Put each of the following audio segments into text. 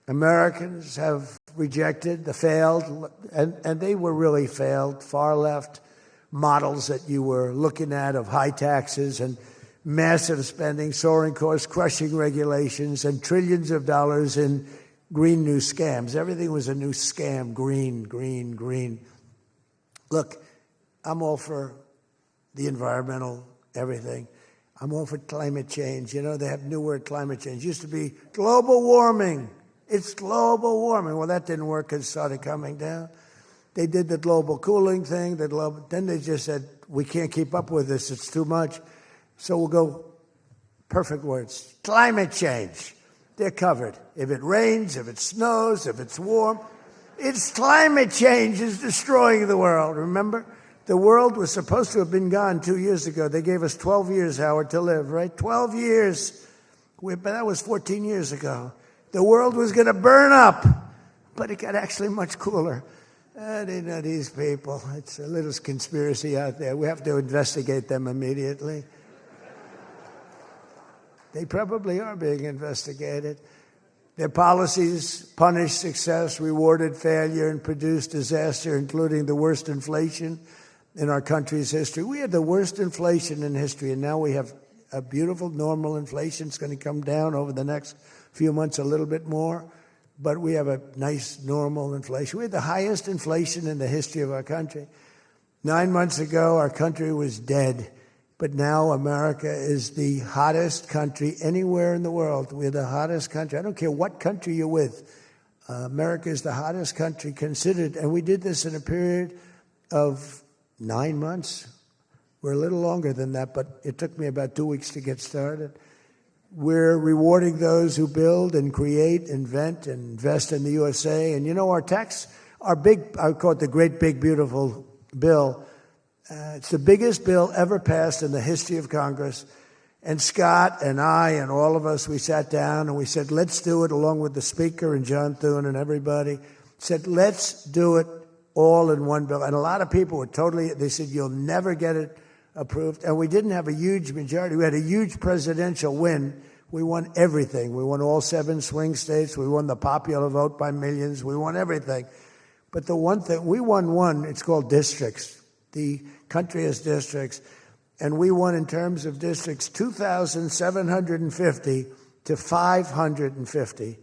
Americans have rejected the failed, and they were really failed, far left models that you were looking at of high taxes and massive spending, soaring costs, crushing regulations, and trillions of dollars in green new scams. Everything was a new scam, green, green, green. Look, I'm all for the environmental everything. I'm all for climate change. You know, they have a new word, climate change. It used to be global warming. It's global warming. Well, that didn't work because it started coming down. They did the global cooling thing. Then they just said, we can't keep up with this. It's too much. So we'll go, perfect words, climate change. They're covered. If it rains, if it snows, if it's warm, it's climate change is destroying the world, remember? The world was supposed to have been gone 2 years ago. They gave us 12 years, Howard, to live, right? 12 years. But that was 14 years ago. The world was going to burn up, but it got actually much cooler. You know, these people, it's a little conspiracy out there. We have to investigate them immediately. They probably are being investigated. Their policies punished success, rewarded failure, and produced disaster, including the worst inflation in our country's history. We had the worst inflation in history, and now we have a beautiful normal inflation. It's going to come down over the next few months a little bit more, but we have a nice normal inflation. We had the highest inflation in the history of our country. 9 months ago, our country was dead. But now America is the hottest country anywhere in the world. We're the hottest country. I don't care what country you're with. America is the hottest country considered. And we did this in a period of 9 months. We're a little longer than that, but it took me about 2 weeks to get started. We're rewarding those who build and create, invent, and invest in the USA. And you know, our big, I call it the great, big, beautiful bill. It's the biggest bill ever passed in the history of Congress. And Scott and I and all of us, we sat down and we said, let's do it, along with the Speaker and John Thune and everybody, said, let's do it all in one bill. And a lot of people were they said, you'll never get it approved. And we didn't have a huge majority. We had a huge presidential win. We won everything. We won all 7 swing states. We won the popular vote by millions. We won everything. But the one thing, we won one, it's called districts. The country has districts, and we won in terms of districts 2,750 to 550.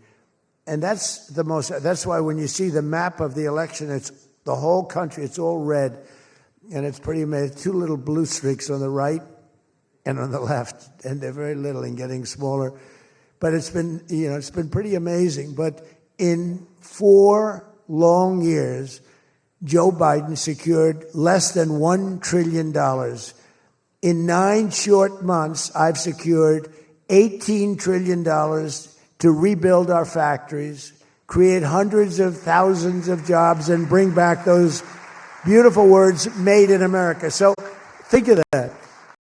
And that's why when you see the map of the election, it's the whole country, it's all red, and it's pretty amazing. 2 little blue streaks on the right and on the left, and they're very little and getting smaller. But it's been pretty amazing. But in 4 long years, Joe Biden secured less than $1 trillion. In 9 short months, I've secured $18 trillion to rebuild our factories, create hundreds of thousands of jobs, and bring back those beautiful words, made in America. So think of that.